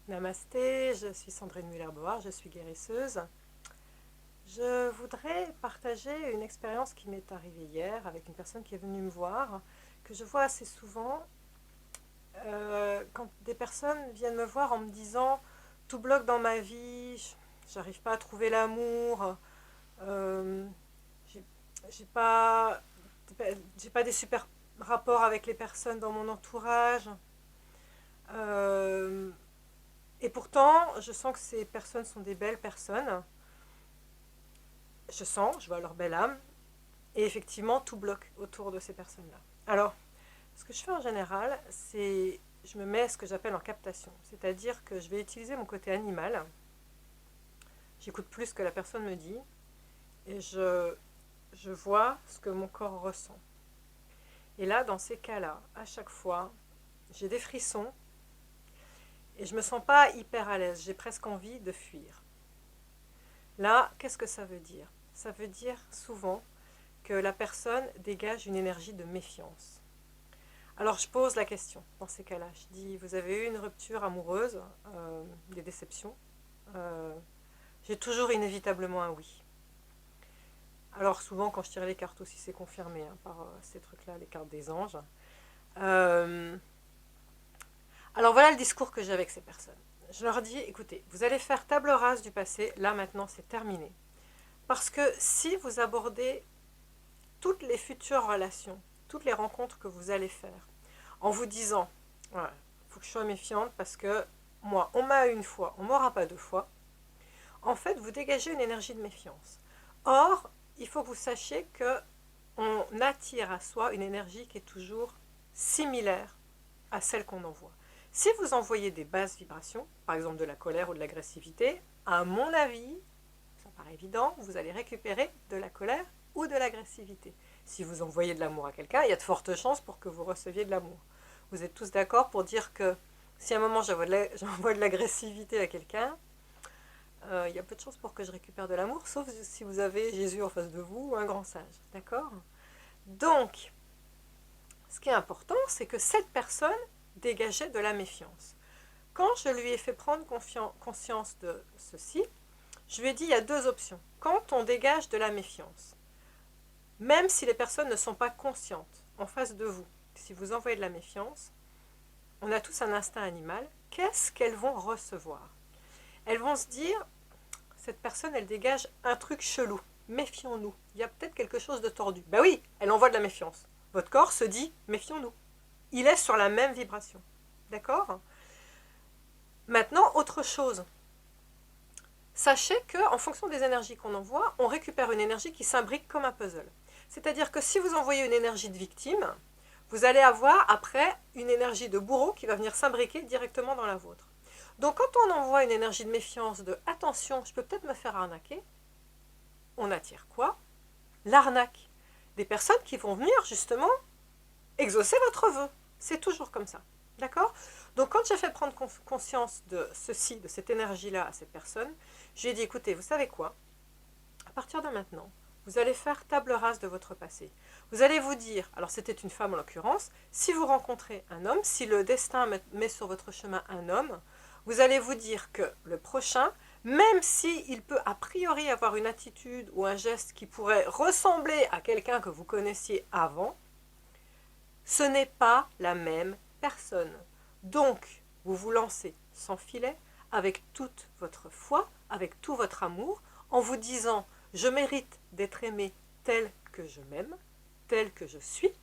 Namasté, je suis Sandrine Muller-Board, je suis guérisseuse. Je voudrais partager une expérience qui m'est arrivée hier avec une personne qui est venue me voir, que je vois assez souvent quand des personnes viennent me voir en me disant tout bloque dans ma vie, j'arrive pas à trouver l'amour, euh, j'ai j'ai pas, j'ai pas des super rapports avec les personnes dans mon entourage. Euh, et pourtant, je sens que ces personnes sont des belles personnes. Je vois leur belle âme, et effectivement, tout bloque autour de ces personnes-là. Alors, ce que je fais en général, c'est je me mets ce que j'appelle en captation, c'est-à-dire que je vais utiliser mon côté animal, j'écoute plus ce que la personne me dit, et je vois ce que mon corps ressent. Et là, dans ces cas-là, à chaque fois, j'ai des frissons, et je me sens pas hyper à l'aise, j'ai presque envie de fuir. Là, qu'est-ce que ça veut dire? Ça veut dire souvent que la personne dégage une énergie de méfiance. Alors je pose la question dans ces cas-là. Je dis, vous avez eu une rupture amoureuse, des déceptions. Euh, j'ai toujours inévitablement un oui. Alors souvent quand je tire les cartes aussi, c'est confirmé hein, par ces trucs-là, les cartes des anges. Euh, alors voilà le discours que j'ai avec ces personnes. Je leur dis, écoutez, vous allez faire table rase du passé, là maintenant c'est terminé. Parce que si vous abordez toutes les futures relations, toutes les rencontres que vous allez faire, en vous disant, voilà, il faut que je sois méfiante parce que moi, on m'a une fois, on m'aura pas deux fois, en fait, vous dégagez une énergie de méfiance. Or, il faut que vous sachiez que on attire à soi une énergie qui est toujours similaire à celle qu'on envoie. Si vous envoyez des basses vibrations, par exemple de la colère ou de l'agressivité, à mon avis, ça paraît évident, vous allez récupérer de la colère ou de l'agressivité. Si vous envoyez de l'amour à quelqu'un, il y a de fortes chances pour que vous receviez de l'amour. Vous êtes tous d'accord pour dire que si à un moment j'envoie de l'agressivité à quelqu'un, il y a peu de chances pour que je récupère de l'amour, sauf si vous avez Jésus en face de vous ou un grand sage. D'accord? Donc, ce qui est important, c'est que cette personne dégageait de la méfiance. Quand je lui ai fait prendre conscience de ceci, je lui ai dit il y a deux options. Quand on dégage de la méfiance, même si les personnes ne sont pas conscientes en face de vous, si vous envoyez de la méfiance, on a tous un instinct animal, qu'est-ce qu'elles vont recevoir? Elles vont se dire, cette personne, elle dégage un truc chelou, méfions-nous, il y a peut-être quelque chose de tordu. Ben oui, elle envoie de la méfiance. Votre corps se dit, méfions-nous. Il est sur la même vibration. D'accord? Maintenant, autre chose. Sachez qu'en fonction des énergies qu'on envoie, on récupère une énergie qui s'imbrique comme un puzzle. C'est-à-dire que si vous envoyez une énergie de victime, vous allez avoir après une énergie de bourreau qui va venir s'imbriquer directement dans la vôtre. Donc quand on envoie une énergie de méfiance, de attention, je peux peut-être me faire arnaquer, on attire quoi? L'arnaque. Des personnes qui vont venir justement exaucer votre vœu. C'est toujours comme ça. D'accord? Donc quand j'ai fait prendre conscience de ceci, de cette énergie-là à cette personne, j'ai dit, écoutez, vous savez quoi? À partir de maintenant, vous allez faire table rase de votre passé. Vous allez vous dire, alors c'était une femme en l'occurrence, si vous rencontrez un homme, si le destin met sur votre chemin un homme, vous allez vous dire que le prochain, même s'il peut a priori avoir une attitude ou un geste qui pourrait ressembler à quelqu'un que vous connaissiez avant, ce n'est pas la même personne. Donc, vous vous lancez sans filet, avec toute votre foi, avec tout votre amour, en vous disant, je mérite d'être aimé tel que je m'aime, tel que je suis,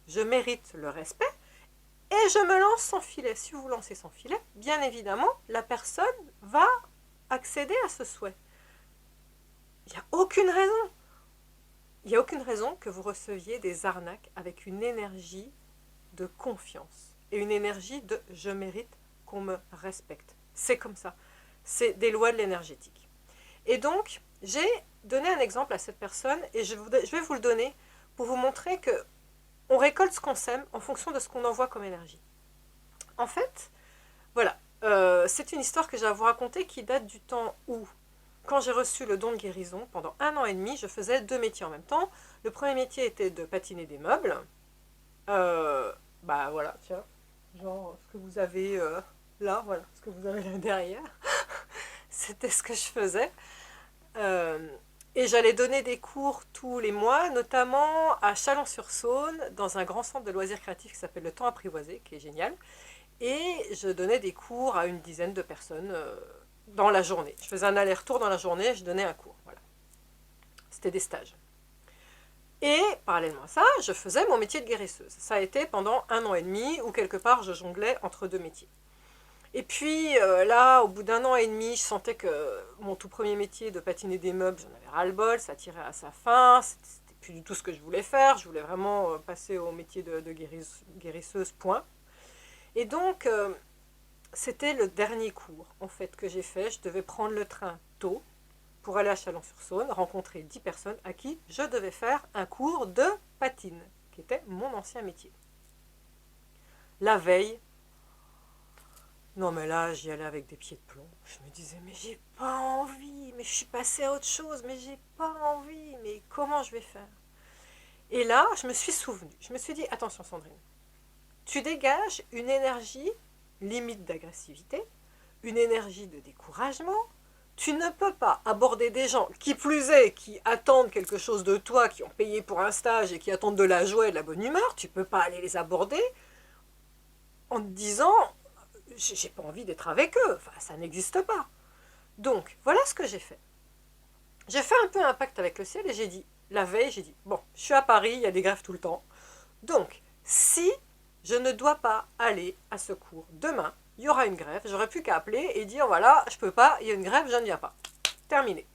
je mérite le respect, et je me lance sans filet. Si vous vous lancez sans filet, bien évidemment, la personne va accéder à ce souhait. Il n'y a aucune raison. Il n'y a aucune raison que vous receviez des arnaques avec une énergie de confiance et une énergie de je mérite qu'on me respecte. C'est comme ça. C'est des lois de l'énergétique. Et donc, j'ai donné un exemple à cette personne et je vais vous le donner pour vous montrer que on récolte ce qu'on sème en fonction de ce qu'on envoie comme énergie. En fait, voilà, c'est une histoire que j'ai à vous raconter qui date du temps où, quand j'ai reçu le don de guérison, pendant 1 an et demi, je faisais deux métiers en même temps. Le premier métier était de patiner des meubles. Bah voilà, tiens, genre ce que vous avez là, voilà, ce que vous avez là derrière, c'était ce que je faisais. Euh, et j'allais donner des cours tous les mois, notamment à Chalon-sur-Saône, dans un grand centre de loisirs créatifs qui s'appelle le Temps Apprivoisé, qui est génial. Et je donnais des cours à une dizaine de personnes dans la journée. Je faisais un aller-retour dans la journée et je donnais un cours. Voilà. C'était des stages. Et parallèlement à ça, je faisais mon métier de guérisseuse. Ça a été pendant 1 an et demi où quelque part je jonglais entre deux métiers. Et puis là, au bout d'1 an et demi, je sentais que mon tout premier métier de patiner des meubles, j'en avais ras-le-bol, ça tirait à sa fin, c'était plus du tout ce que je voulais faire, je voulais vraiment passer au métier de guérisseuse, point. Et donc, c'était le dernier cours en fait que j'ai fait, je devais prendre le train tôt pour aller à Chalon-sur-Saône, rencontrer 10 personnes à qui je devais faire un cours de patine, qui était mon ancien métier. La veille, non mais là, j'y allais avec des pieds de plomb. Je me disais, mais j'ai pas envie, mais je suis passée à autre chose, mais j'ai pas envie, mais comment je vais faire? Et là, je me suis souvenue, je me suis dit, attention Sandrine, tu dégages une énergie limite d'agressivité, une énergie de découragement. Tu ne peux pas aborder des gens, qui plus est, qui attendent quelque chose de toi, qui ont payé pour un stage et qui attendent de la joie et de la bonne humeur. Tu ne peux pas aller les aborder en te disant j'ai pas envie d'être avec eux. Enfin, ça n'existe pas. Donc, voilà ce que j'ai fait. J'ai fait un peu un pacte avec le ciel et j'ai dit, la veille, j'ai dit, bon, je suis à Paris, il y a des grèves tout le temps. Donc, si je ne dois pas aller à ce cours demain, il y aura une grève, j'aurais plus qu'à appeler et dire, voilà, je peux pas, il y a une grève, je ne viens pas. Terminé.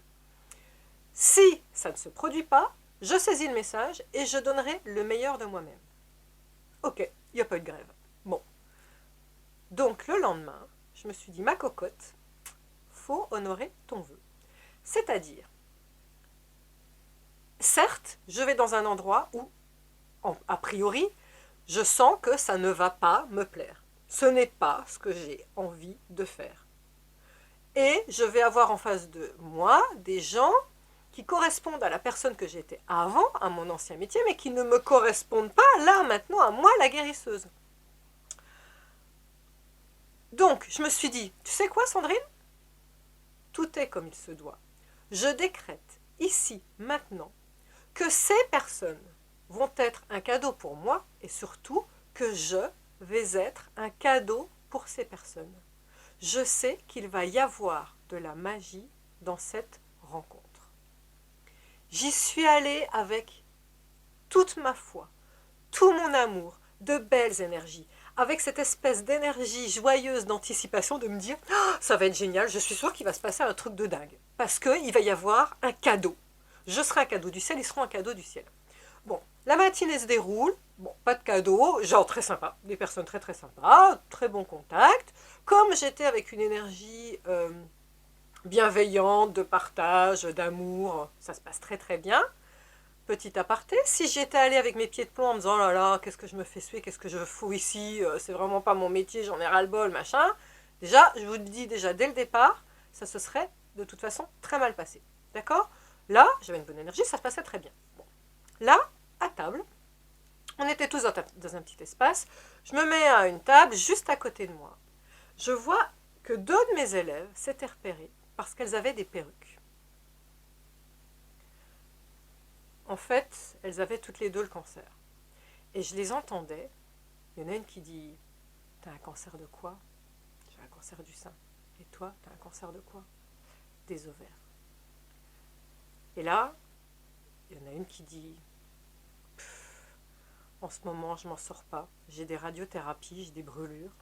Si ça ne se produit pas, je saisis le message et je donnerai le meilleur de moi-même. Ok, il n'y a pas eu de grève. Bon. Donc, le lendemain, je me suis dit, ma cocotte, faut honorer ton vœu. C'est-à-dire, certes, je vais dans un endroit où, a priori, je sens que ça ne va pas me plaire. Ce n'est pas ce que j'ai envie de faire. Et je vais avoir en face de moi des gens qui correspondent à la personne que j'étais avant, à mon ancien métier, mais qui ne me correspondent pas là, maintenant, à moi, la guérisseuse. Donc, je me suis dit, tu sais quoi, Sandrine? Tout est comme il se doit. Je décrète, ici, maintenant, que ces personnes vont être un cadeau pour moi et surtout que je vais être un cadeau pour ces personnes. Je sais qu'il va y avoir de la magie dans cette rencontre. J'y suis allée avec toute ma foi, tout mon amour, de belles énergies, avec cette espèce d'énergie joyeuse d'anticipation de me dire oh, ça va être génial, je suis sûre qu'il va se passer un truc de dingue. Parce qu'il va y avoir un cadeau. Je serai un cadeau du ciel, ils seront un cadeau du ciel. Bon, la matinée se déroule, bon, pas de cadeau, genre très sympa, des personnes très très sympas, très bon contact. Comme j'étais avec une énergie bienveillante, de partage, d'amour, ça se passe très très bien. Petit aparté, si j'étais allée avec mes pieds de plomb en me disant oh là là, qu'est-ce que je me fais suer, qu'est-ce que je fous ici, c'est vraiment pas mon métier, j'en ai ras-le-bol, machin. Déjà, je vous le dis déjà dès le départ, ça se serait de toute façon très mal passé. D'accord? Là, j'avais une bonne énergie, ça se passait très bien. Bon. Là, à table, on était tous dans un petit espace, je me mets à une table juste à côté de moi. Je vois que deux de mes élèves s'étaient repérées parce qu'elles avaient des perruques. En fait, elles avaient toutes les deux le cancer. Et je les entendais. Il y en a une qui dit « T'as un cancer de quoi ?» « J'ai un cancer du sein. » « Et toi, t'as un cancer de quoi ?»« Des ovaires. » Et là, il y en a une qui dit « En ce moment, je m'en sors pas. J'ai des radiothérapies, j'ai des brûlures.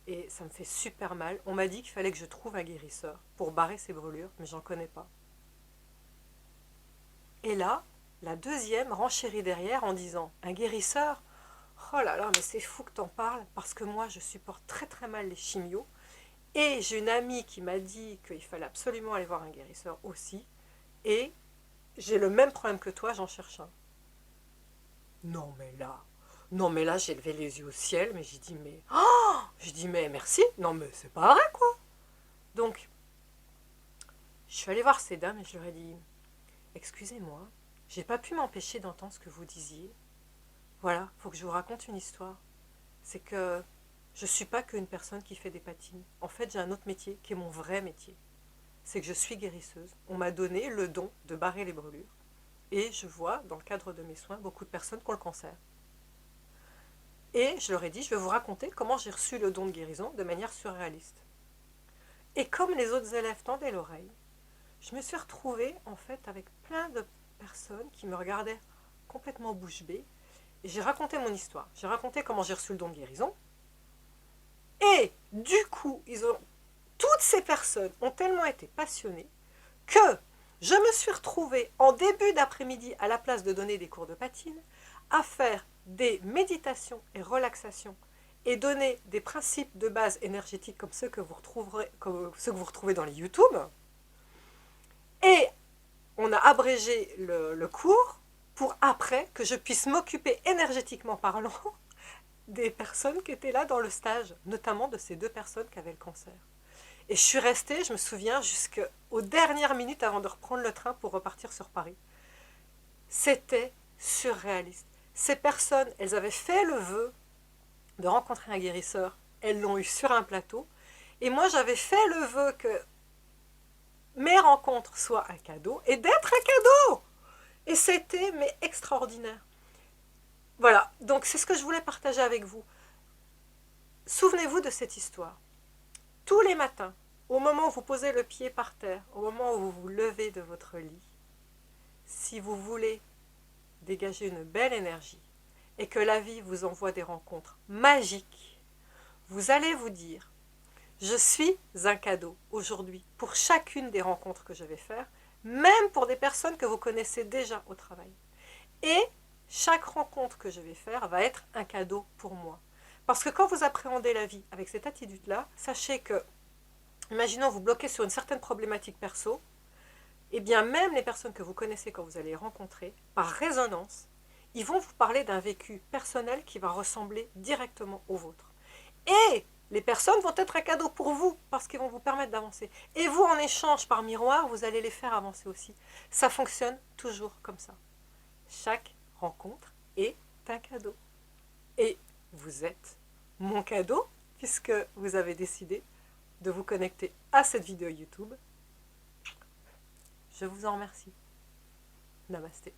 Et ça me fait super mal. On m'a dit qu'il fallait que je trouve un guérisseur pour barrer ces brûlures, mais j'en connais pas. » Et là, la deuxième renchérit derrière en disant « Un guérisseur ? Oh là là, mais c'est fou que t'en parles, parce que moi, je supporte très très mal les chimios. Et j'ai une amie qui m'a dit qu'il fallait absolument aller voir un guérisseur aussi. Et j'ai le même problème que toi, j'en cherche un. » Non mais là, j'ai levé les yeux au ciel, mais j'ai dit mais, oh, je dis mais merci, non mais c'est pas vrai quoi. Donc, je suis allée voir ces dames et je leur ai dit, excusez-moi, j'ai pas pu m'empêcher d'entendre ce que vous disiez. Voilà, faut que je vous raconte une histoire. C'est que je ne suis pas qu'une personne qui fait des patines. En fait, j'ai un autre métier qui est mon vrai métier. C'est que je suis guérisseuse. On m'a donné le don de barrer les brûlures. Et je vois, dans le cadre de mes soins, beaucoup de personnes qui ont le cancer. Et je leur ai dit, je vais vous raconter comment j'ai reçu le don de guérison de manière surréaliste. Et comme les autres élèves tendaient l'oreille, je me suis retrouvée en fait avec plein de personnes qui me regardaient complètement bouche bée. Et j'ai raconté mon histoire. J'ai raconté comment j'ai reçu le don de guérison. Et du coup, toutes ces personnes ont tellement été passionnées que je me suis retrouvée en début d'après-midi, à la place de donner des cours de patine, à faire des méditations et relaxations et donner des principes de base énergétiques comme ceux que vous retrouvez dans les YouTube. Et on a abrégé le cours pour après que je puisse m'occuper énergétiquement parlant des personnes qui étaient là dans le stage, notamment de ces 2 personnes qui avaient le cancer. Et je suis restée, je me souviens, jusqu'aux dernières minutes avant de reprendre le train pour repartir sur Paris. C'était surréaliste. Ces personnes, elles avaient fait le vœu de rencontrer un guérisseur. Elles l'ont eu sur un plateau. Et moi, j'avais fait le vœu que mes rencontres soient un cadeau et d'être un cadeau. Et c'était mais extraordinaire. Voilà, donc c'est ce que je voulais partager avec vous. Souvenez-vous de cette histoire. Tous les matins, au moment où vous posez le pied par terre, au moment où vous vous levez de votre lit, si vous voulez dégager une belle énergie et que la vie vous envoie des rencontres magiques, vous allez vous dire, je suis un cadeau aujourd'hui pour chacune des rencontres que je vais faire, même pour des personnes que vous connaissez déjà au travail. Et chaque rencontre que je vais faire va être un cadeau pour moi. Parce que quand vous appréhendez la vie avec cette attitude-là, sachez que, imaginons vous bloquez sur une certaine problématique perso, et bien même les personnes que vous connaissez quand vous allez les rencontrer, par résonance, ils vont vous parler d'un vécu personnel qui va ressembler directement au vôtre. Et les personnes vont être un cadeau pour vous parce qu'ils vont vous permettre d'avancer. Et vous, en échange, par miroir, vous allez les faire avancer aussi. Ça fonctionne toujours comme ça. Chaque rencontre est un cadeau. Et vous êtes mon cadeau puisque vous avez décidé de vous connecter à cette vidéo YouTube. Je vous en remercie. Namasté.